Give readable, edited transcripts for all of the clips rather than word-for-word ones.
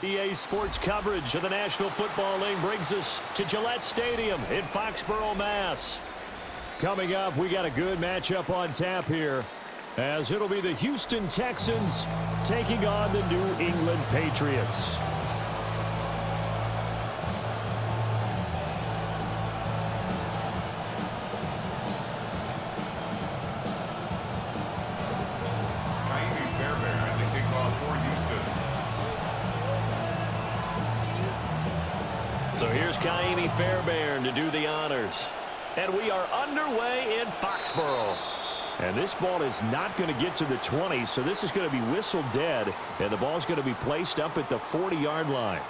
EA Sports coverage of the National Football League brings us to Gillette Stadium in Foxborough, Mass. Coming up, we got a good matchup on tap here, as it'll be the Houston Texans taking on the New England Patriots. So here's Kaimi Fairbairn to do the honors. And we are underway in Foxborough. And this ball is not going to get to the 20, so this is going to be whistled dead. And the ball's going to be placed up at the 40-yard line.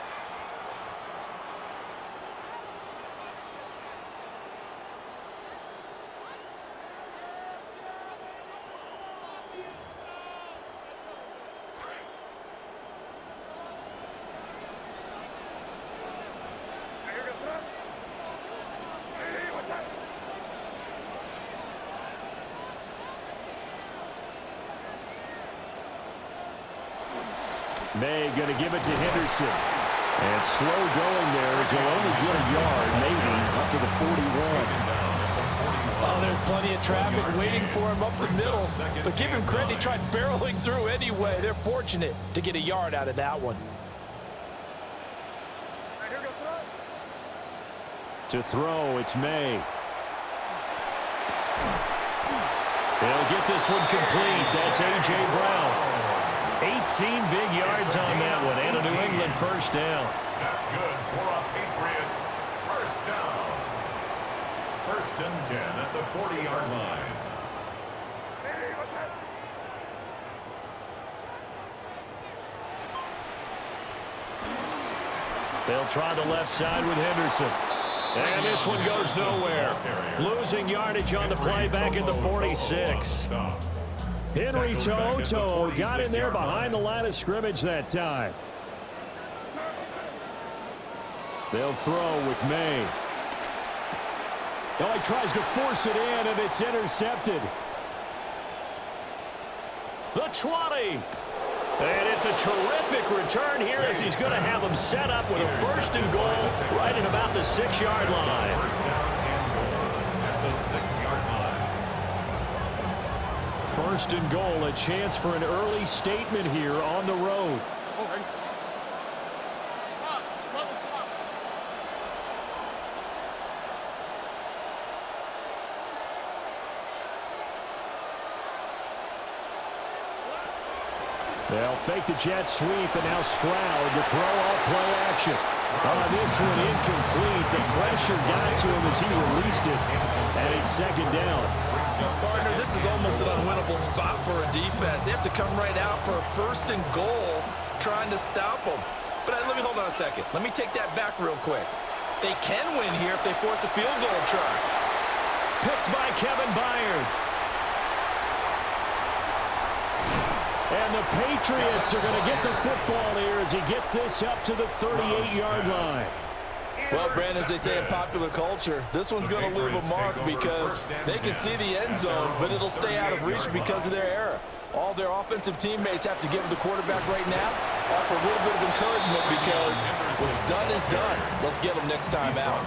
May going to give it to Henderson. And slow going there as he'll only get a yard, maybe, up to the 41. Oh, there's plenty of traffic waiting for him up the middle. But give him credit, he tried barreling through anyway. They're fortunate to get a yard out of that one. To throw, it's May. They'll get this one complete. That's A.J. Brown. 18 big yards on that one, and a New England first down. That's good for our Patriots. First down. First and 10 at the 40-yard line. They'll try the left side with Henderson. And this one goes nowhere. Losing yardage on the play back at the 46. Henry To'oTo'o got in there behind the line of scrimmage that time. They'll throw with May. Oh, he tries to force it in, and it's intercepted. The 20. And it's a terrific return here as he's going to have them set up with a first and goal right at about the 6-yard line. At the 6-yard line. First and goal, a chance for an early statement here on the road. They'll fake the jet sweep, and now Stroud to throw off play action. This one incomplete. The pressure got to him as he released it, and it's second down. Partner, this is almost an unwinnable spot for a defense. They have to come right out for a first and goal trying to stop them. But let me hold on a second. Let me take that back real quick. They can win here if they force a field goal try. Picked by Kevin Byard. And the Patriots are going to get the football here as he gets this up to the 38-yard line. Well, Brandon, as they say in popular culture, this one's going to leave a mark because they can see the end zone, but it'll stay out of reach because of their error. All their offensive teammates have to give the quarterback right now offer a little bit of encouragement because what's done is done. Let's get them next time out.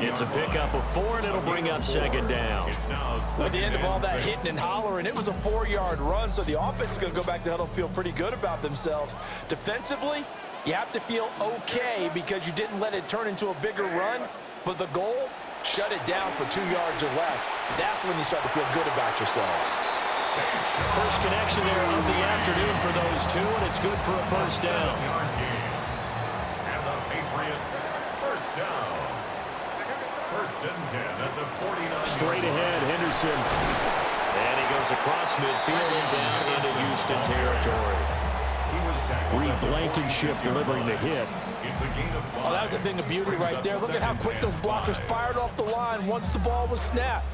It's a pickup of 4, and it'll bring up second down. At the end of all that hitting and hollering, it was a 4-yard run, so the offense is going to go back to huddle and feel pretty good about themselves. Defensively, you have to feel okay because you didn't let it turn into a bigger run, but the goal, shut it down for 2 yards or less. That's when you start to feel good about yourselves. First connection there of the afternoon for those two, and it's good for a first down. And the Patriots, first down. First and 10 at the 49. Straight ahead, Henderson. And he goes across midfield and down into Houston territory. Reed Blankenship delivering the hit. Oh, that was a thing of beauty right there. Look at how quick those blockers fired off the line once the ball was snapped.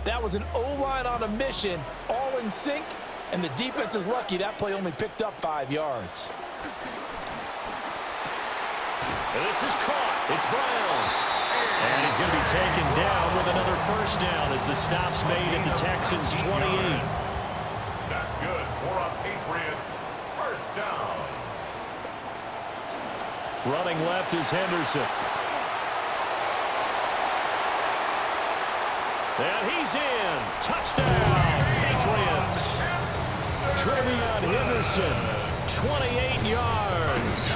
That was an O-line on a mission, all in sync, and the defense is lucky that play only picked up 5 yards. And this is caught. It's Brown. And he's going to be taken down with another first down as the stop's made at the Texans' 28. That's good for a Patriots first down. Running left is Henderson. And he's in. Touchdown, Patriots. Trevion Henderson, 28 yards.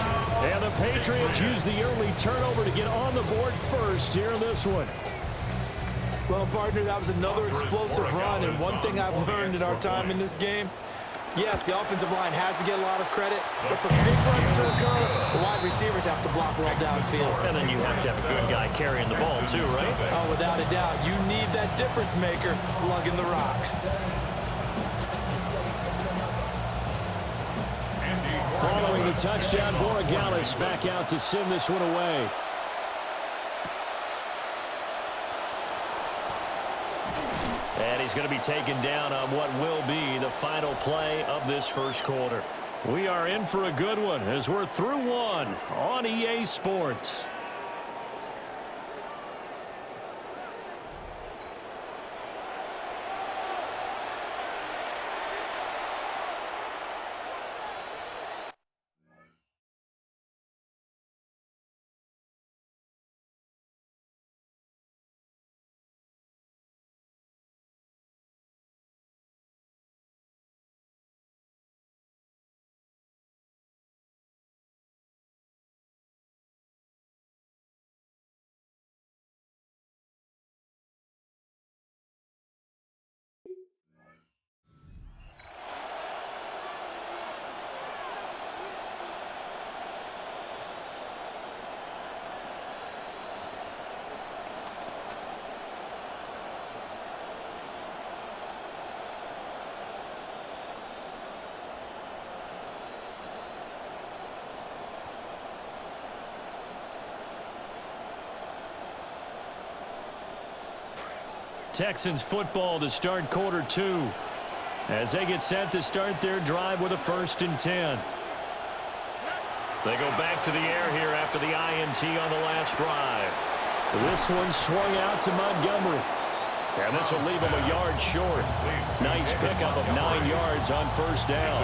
And the Patriots use the early turnover to get on the board first here in this one. Well, partner, that was another explosive run, and one thing I've learned in our time in this game, yes, the offensive line has to get a lot of credit, but for big runs to occur, the wide receivers have to block well downfield. And then you have to have a good guy carrying the ball too, right? Oh, without a doubt. You need that difference maker lugging the rock. Following the touchdown, Borregales back out to send this one away. And he's going to be taken down on what will be the final play of this first quarter. We are in for a good one as we're through one on EA Sports. Texans football to start quarter two as they get set to start their drive with a 1st and 10. They go back to the air here after the INT on the last drive. This one swung out to Montgomery. And this will leave him a yard short. Nice pickup of 9 yards on 1st down.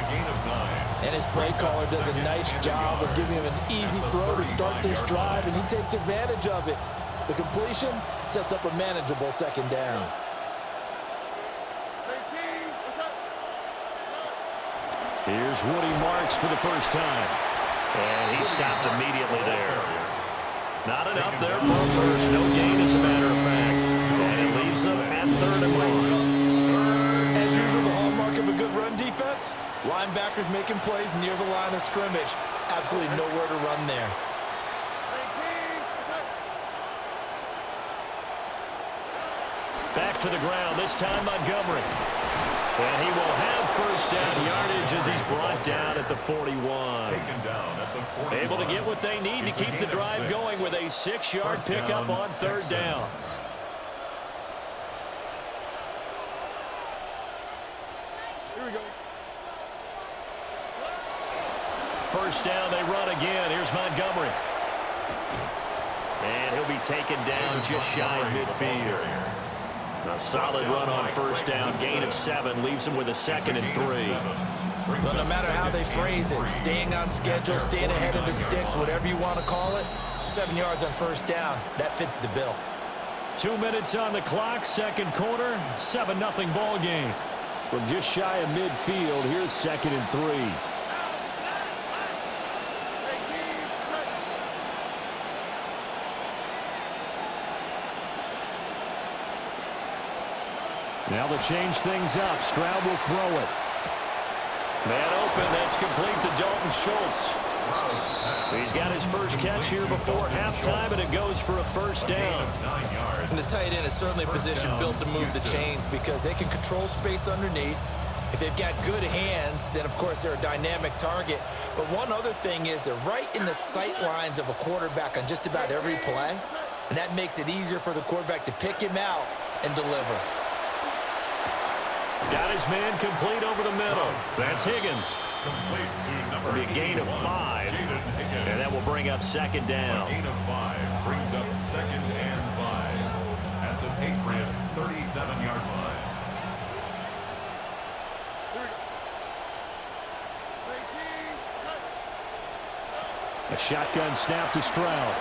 And his play caller does a nice job of giving him an easy throw to start this drive, and he takes advantage of it. The completion sets up a manageable 2nd down. Here's Woody Marks for the first time. And he stopped immediately there. Not enough there for a first. No gain, as a matter of fact. And it leaves them at 3rd and 1. As usual, the hallmark of a good run defense, linebackers making plays near the line of scrimmage. Absolutely nowhere to run there. Back to the ground, this time Montgomery. And he will have 1st down yardage as he's brought down at the 41. Able to get what they need to keep the drive going with a 6-yard pickup on 3rd down. Here we go. 1st down, they run again. Here's Montgomery. And he'll be taken down just shy of midfield. A solid run on 1st down, gain of 7, leaves him with a 2nd and 3. Well, no matter how they phrase it, staying on schedule, staying ahead of the sticks, whatever you want to call it, 7 yards on 1st down, that fits the bill. 2 minutes on the clock, 2nd quarter, 7-0 ball game. From just shy of midfield, here's 2nd and 3. Now they'll change things up. Stroud will throw it. Man open, that's complete to Dalton Schultz. He's got his first catch here before halftime, and it goes for a 1st down. And the tight end is certainly a position built to move the chains because they can control space underneath. If they've got good hands, then of course they're a dynamic target. But one other thing is they're right in the sight lines of a quarterback on just about every play, and that makes it easier for the quarterback to pick him out and deliver. Got his man complete over the middle. That's Higgins. It'll be a gain of 5, and that will bring up 2nd down. Gain of 5 brings up 2nd and 5 at the Patriots' 37-yard line. A shotgun snap to Stroud.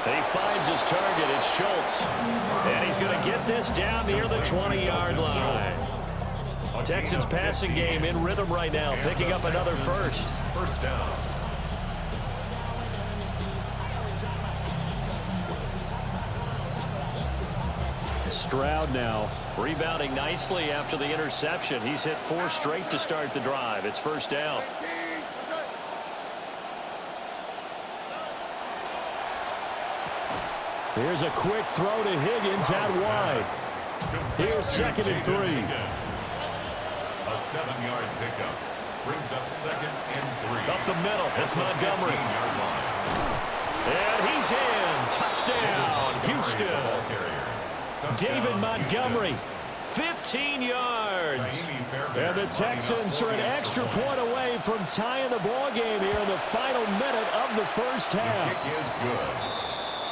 And he finds his target. It's Schultz. And he's going to get this down near the 20-yard line. Texans passing game in rhythm right now, picking up another first. First down. Stroud now. Rebounding nicely after the interception. He's hit 4 straight to start the drive. It's first down. Here's a quick throw to Higgins out wide. Here's 2nd and 3. A 7-yard pickup. Brings up 2nd and 3. Up the middle. It's Montgomery. And he's in. Touchdown, Houston. David Montgomery, 15 yards. And the Texans are an extra point away from tying the ball game here in the final minute of the first half.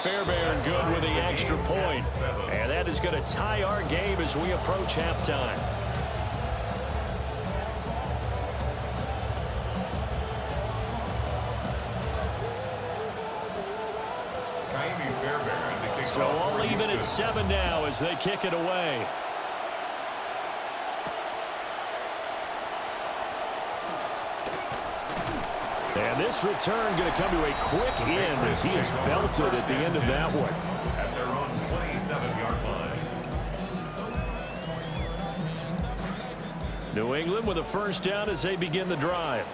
Fairbairn good with the extra point. And that is going to tie our game as we approach halftime. So all even at 7 now as they kick it away. And this return going to come to a quick end as he is belted at the end of that one. At their own 27-yard line. New England with a first down as they begin the drive.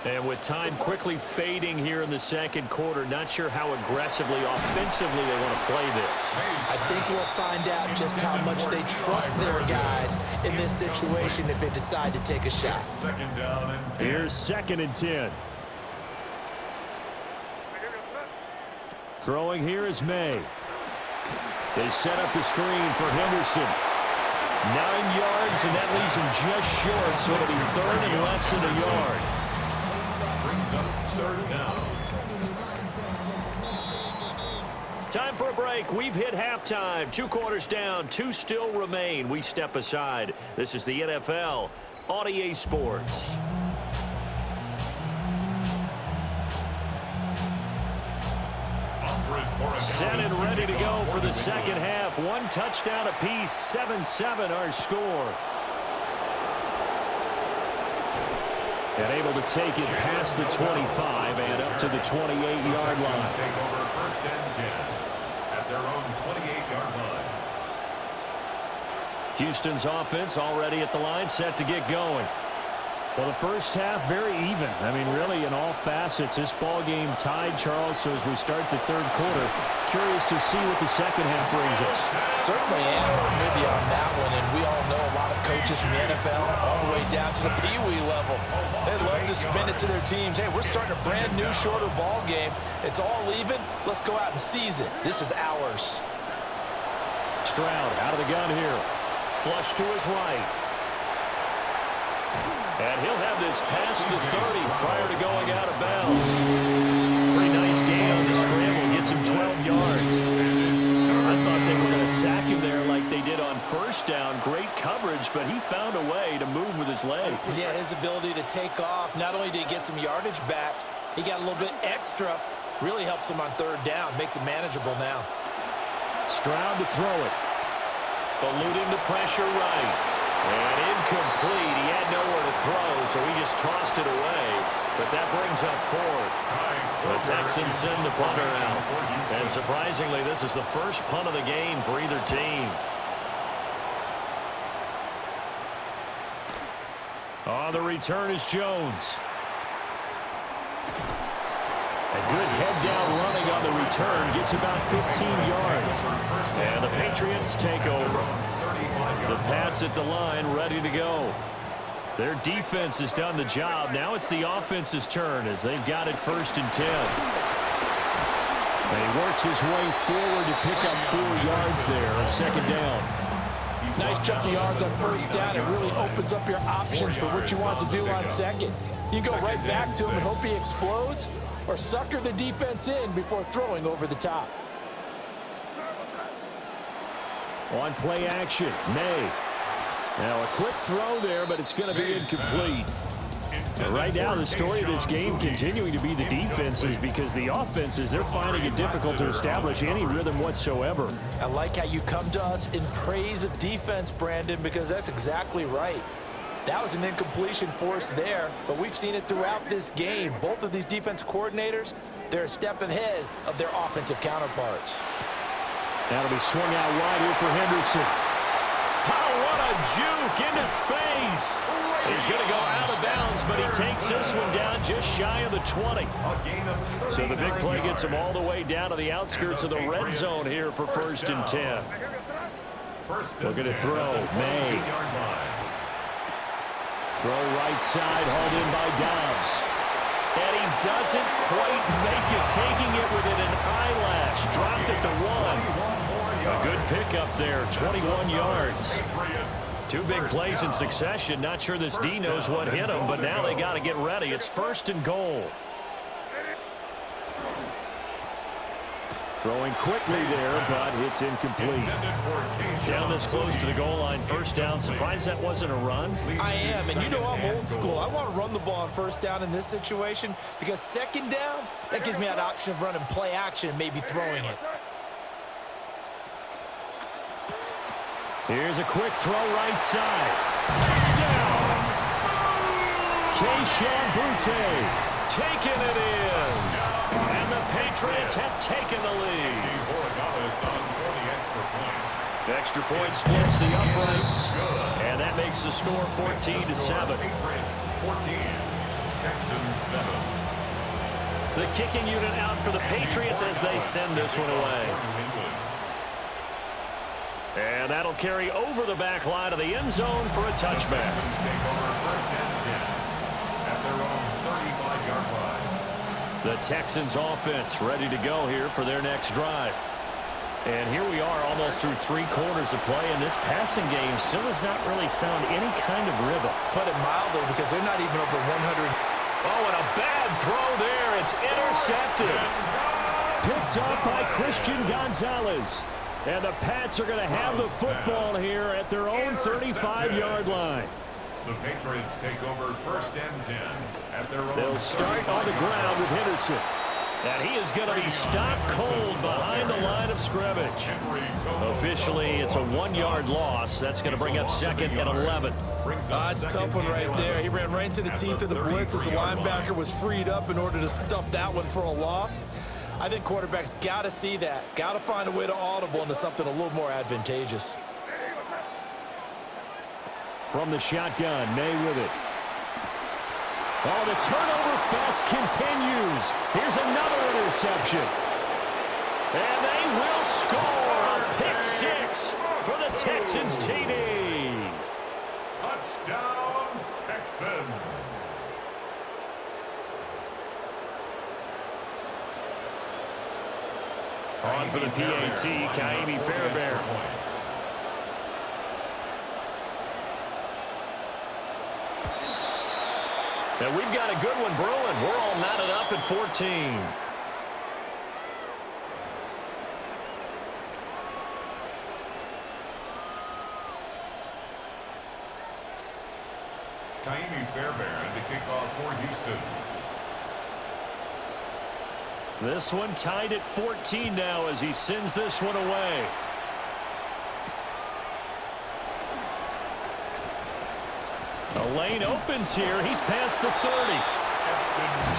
And with time quickly fading here in the second quarter, not sure how aggressively, offensively they want to play this. I think we'll find out just how much they trust their guys in this situation if they decide to take a shot. Second down and 10. Here's 2nd and 10. Throwing here is May. They set up the screen for Henderson. 9 yards, and that leaves him just short, so it'll be 3rd and less than a yard. Up 3rd down. Time for a break. We've hit halftime. 2 quarters down. 2 still remain. We step aside. This is the NFL on EA Sports. Set and ready to go for the second half. 1 touchdown apiece. 7-7 our score. And able to take it past the 25 and up to the 28-yard line. Take over 1st and 10 at their own 28-yard line. Houston's offense already at the line, set to get going. Well, the first half very even. I mean, really in all facets, this ball game tied, Charles. So as we start the 3rd quarter, curious to see what the second half brings us. Certainly am with you on that one, and we all know a lot of coaches from the NFL all the way down to the Pee-wee level. They love to spin it to their teams. Hey, we're starting a brand new, shorter ball game. It's all even. Let's go out and seize it. This is ours. Stroud out of the gun here. Flush to his right. And he'll have this past the 30 prior to going out of bounds. Pretty nice gain on the scramble. Gets him 12 yards. I thought they were going to sack him there like they did on first down. Great coverage, but he found a way to move with his legs. Yeah, his ability to take off. Not only did he get some yardage back, he got a little bit extra. Really helps him on 3rd down. Makes it manageable now. Stroud to throw it. Eluding the pressure right. And incomplete. He had nowhere to throw, so he just tossed it away. But that brings up 4th. The Texans send the punter out. And surprisingly, this is the first punt of the game for either team. On the return is Jones. A good head-down running on the return. Gets about 15 yards. And the Patriots take over. The Pats at the line, ready to go. Their defense has done the job. Now it's the offense's turn as they've got it 1st and 10. And he works his way forward to pick up 4 yards there. 2nd down. Nice chunk of yards on 1st down. It really opens up your options for what you want to do on 2nd. You go right back to him and hope he explodes, or sucker the defense in before throwing over the top. On play action, May. Now a quick throw there, but it's going to be incomplete. Right now, the story of this game continuing to be the defenses, because the offenses, they're finding it difficult to establish any rhythm whatsoever. I like how you come to us in praise of defense, Brandon, because that's exactly right. That was an incompletion force there, but we've seen it throughout this game. Both of these defense coordinators, they're a step ahead of their offensive counterparts. That'll be swung out wide here for Henderson. Oh, what a juke into space. He's going to go out of bounds, but he takes this one down just shy of the 20. So the big play gets him all the way down to the outskirts of the red zone here for 1st and 10. Looking to throw. May. Throw right side, hauled in by Dobbs. And he doesn't quite make it, taking it within an eyelash. Dropped at the 1. A good pickup there, 21 yards. 2 big plays in succession. Not sure this D knows what hit him, but now they got to get ready. It's 1st and goal. Throwing quickly there, but it's incomplete. Down this close to the goal line, 1st down. Surprised that wasn't a run? I am, and you know I'm old school. I want to run the ball on 1st down in this situation, because 2nd down, that gives me an option of running play action and maybe throwing it. Here's a quick throw right side. Touchdown! Keyshawn Butte taking it in. And the Patriots have taken the lead. The extra point splits the uprights. And that makes the score 14-7. 14, Texans 7. The kicking unit out for the Patriots as they send this one away. And that'll carry over the back line of the end zone for a touchback. The Texans offense ready to go here for their next drive. And here we are almost through 3 quarters of play, and this passing game still has not really found any kind of rhythm. Put it mildly, because they're not even over 100. Oh, and a bad throw there. It's intercepted. Picked up by Christian Gonzalez. And the Pats are going to have the football here at their own 35-yard line. The Patriots take over 1st and 10 at their own. They'll start on the ground with Henderson. And he is going to be stopped cold behind the line of scrimmage. Officially, it's a 1-yard loss. That's going to bring up 2nd and 11. It's a tough one right there. He ran right into the teeth of the blitz as the linebacker was freed up in order to stuff that one for a loss. I think quarterbacks got to see that. Got to find a way to audible into something a little more advantageous. From the shotgun, May with it. Oh, the turnover fest continues. Here's another interception. And they will score a pick 6 for the Texans TD. Touchdown, Texans. On for the PAT, Kaimi Fairbairn. And we've got a good one brewing. We're all knotted up at 14. Kaimi Fairbairn to kick off for Houston. This one tied at 14 now as he sends this one away. The lane opens here. He's past the 30.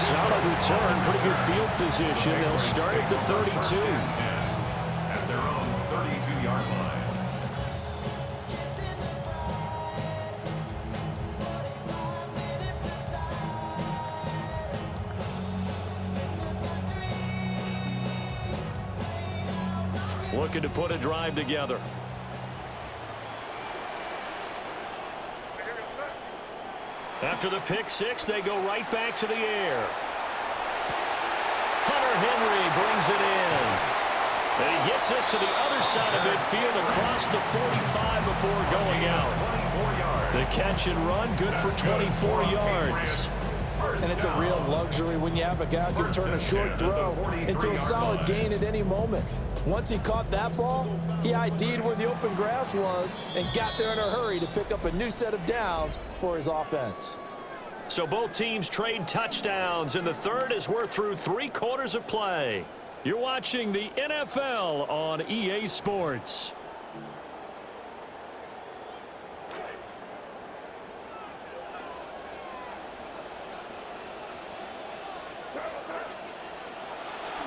Solid return, pretty good field position. They'll start at the 32. At their own 32-yard line. Looking to put a drive together. After the pick 6, they go right back to the air. Hunter Henry brings it in. And he gets us to the other side of midfield across the 45 before going out. The catch and run, good for 24 yards. And it's a real luxury when you have a guy who can turn a short throw into a solid gain at any moment. Once he caught that ball, he ID'd where the open grass was and got there in a hurry to pick up a new set of downs for his offense. So both teams trade touchdowns in the third as we're through 3 quarters of play. You're watching the NFL on EA Sports.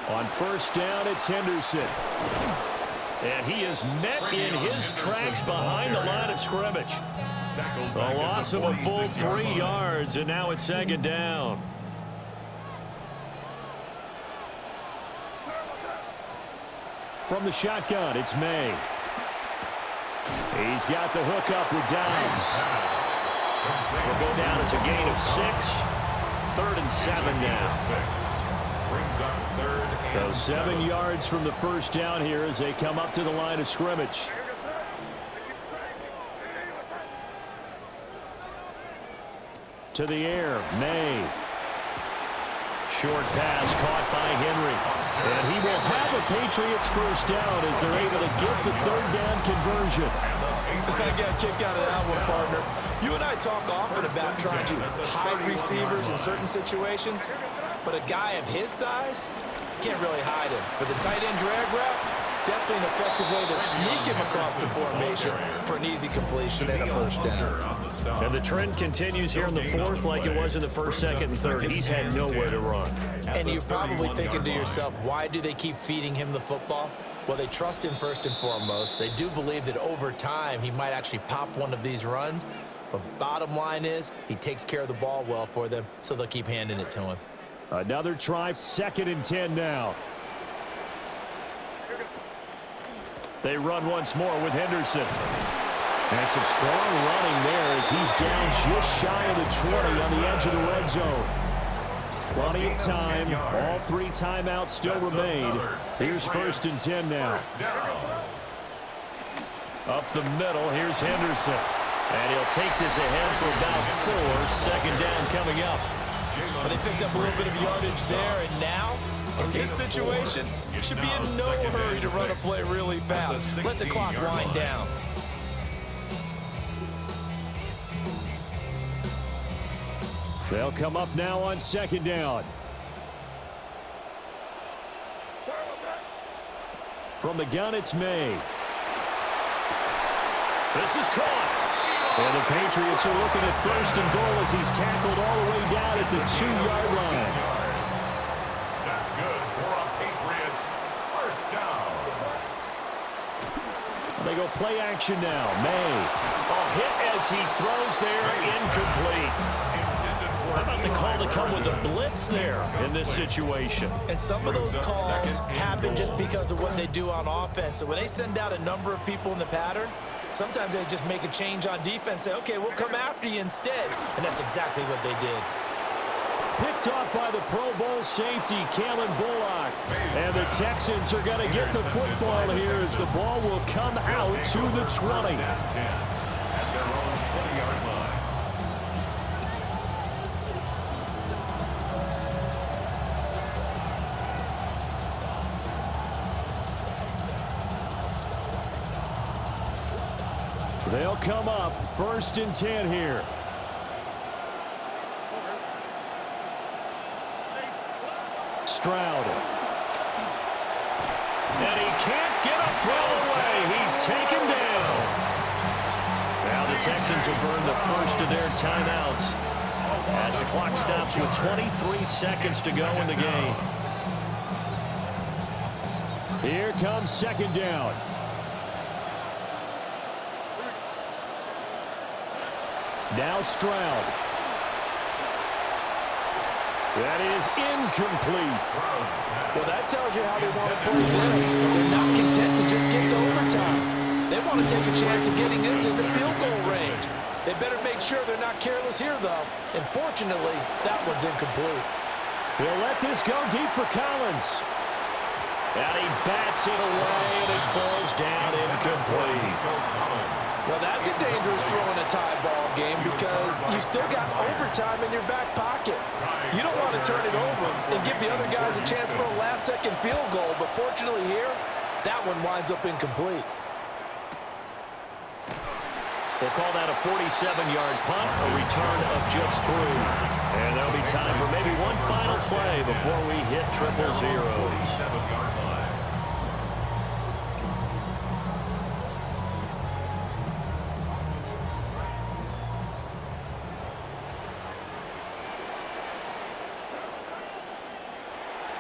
On first down, it's Henderson. And he is met in his tracks behind the line of scrimmage. A loss of a full 3 yards, and now it's second down. From the shotgun, it's May. He's got the hook up with Downs. Will go down as a gain of 6. 3rd and 7 now. So 7 yards from the first down here as they come up to the line of scrimmage. To the air, May. Short pass caught by Henry. And he will have a Patriots first down as they're able to get the 3rd down conversion. I got a kick out of that one, partner. You and I talk often about trying to hide receivers in certain situations, but a guy of his size, can't really hide him. But the tight end drag route, definitely an effective way to sneak him across the formation for an easy completion and a first down. And the trend continues here in the 4th like it was in the 1st, 2nd, and 3rd. He's had nowhere to run. And you're probably thinking to yourself, why do they keep feeding him the football? Well, they trust him first and foremost. They do believe that over time he might actually pop one of these runs. But bottom line is he takes care of the ball well for them, so they'll keep handing it to him. Another try, 2nd and 10 now. They run once more with Henderson. And some strong running there as he's down just shy of the 20 on the edge of the red zone. Plenty of time. All 3 timeouts still remain. Here's 1st and 10 now. Up the middle, here's Henderson. And he'll take this ahead for about 4. 2nd down coming up. But they picked up a little bit of yardage there, and now, in this situation, should be in no hurry to run a play really fast. Let the clock wind down. They'll come up now on 2nd down. From the gun, it's May. This is caught. And the Patriots are looking at 1st and goal as he's tackled all the way down at the 2-yard line. That's good for a Patriots first down. They go play action now. May. A hit as he throws there, incomplete. How about the call to come with a blitz there in this situation? And some of those calls happen just because of what they do on offense. So when they send out a number of people in the pattern, sometimes they just make a change on defense, say, okay, we'll come after you instead. And that's exactly what they did. Picked off by the Pro Bowl safety, Kalen Bullock. And the Texans are going to get the football here as the ball will come out to the 20. At their own 20-yard line. They'll come up 1st and 10 here. Stroud. And he can't get a throw away. He's taken down. Now the Texans will burn the first of their timeouts as the clock stops with 23 seconds to go in the game. Here comes 2nd down. Now Stroud. That is incomplete. Well, that tells you how they want to play this. They're not content to just get to overtime. They want to take a chance of getting this into field goal range. They better make sure they're not careless here, though. And fortunately, that one's incomplete. He'll let this go deep for Collins. And he bats it away, and it falls down incomplete. Well, that's a dangerous throw in a tie ball game because you still got overtime in your back pocket. You don't want to turn it over and give the other guys a chance for a last-second field goal, but fortunately here, that one winds up incomplete. We'll call that a 47-yard punt, a return of just 3. And there'll be time for maybe one final play before we hit triple zeros. 47-yard line.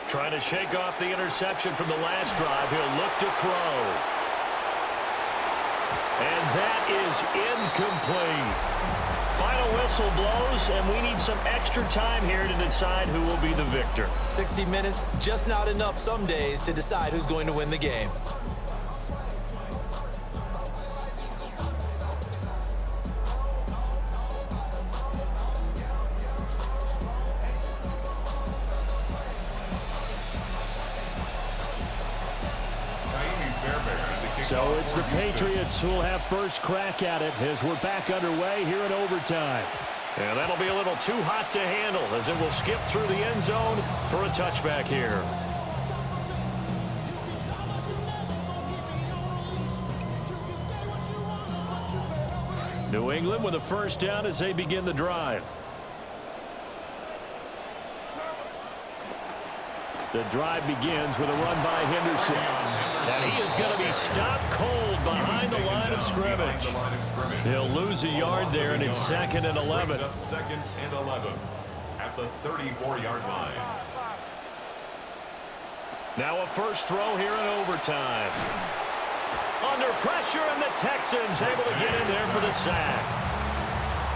Trying to shake off the interception from the last drive. He'll look to throw. And that is incomplete. Final whistle blows, and we need some extra time here to decide who will be the victor. 60 minutes, just not enough some days to decide who's going to win the game. So it's the Patriots who will have first crack at it as we're back underway here in overtime. And that'll be a little too hot to handle as it will skip through the end zone for a touchback here. New England with a first down as they begin the drive. The drive begins with a run by Henderson. And he is going to be stopped cold behind the line of scrimmage. He'll lose a yard there, and it's 2nd and 11. Second and 11 at the 34-yard line. Now a first throw here in overtime. Under pressure, and the Texans able to get in there for the sack.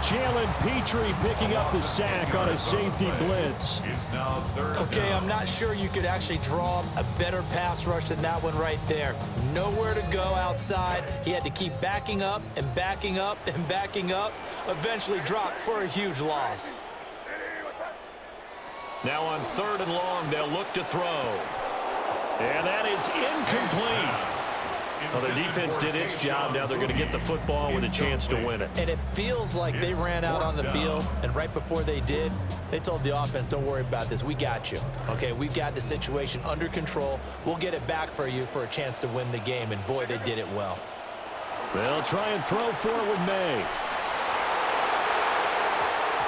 Jalen Petrie picking up the sack on a safety blitz. Okay, I'm not sure you could actually draw a better pass rush than that one right there. Nowhere to go outside. He had to keep backing up and backing up and backing up. Eventually dropped for a huge loss. Now on 3rd and long, they'll look to throw. And that is incomplete. Well, the defense did its job. Now they're going to get the football with a chance to win it. And it feels like they ran out on the field, and right before they did, they told the offense, don't worry about this. We got you. Okay, we've got the situation under control. We'll get it back for you for a chance to win the game, and boy, they did it well. They'll try and throw for it with May.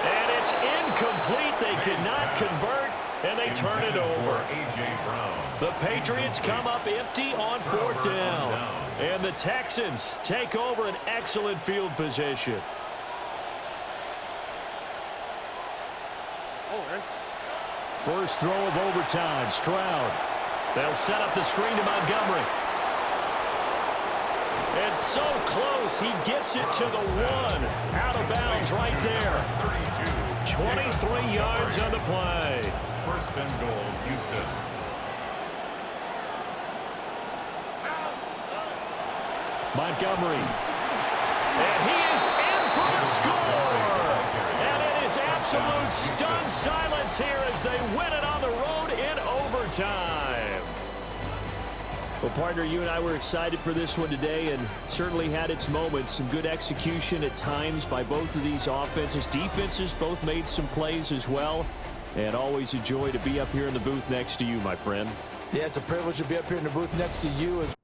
And it's incomplete. They could not convert, and they turn it over. The Patriots come up empty on 4th down. And the Texans take over an excellent field position. First throw of overtime. Stroud. They'll set up the screen to Montgomery. It's so close. He gets it to the 1. Out of bounds right there. 23 yards on the play. First and goal, Houston. Montgomery. And he is in for a score. And it is absolute stunned silence here as they win it on the road in overtime. Well, partner, you and I were excited for this one today, and it certainly had its moments. Some good execution at times by both of these offenses. Defenses both made some plays as well. And always a joy to be up here in the booth next to you, my friend. Yeah, it's a privilege to be up here in the booth next to you as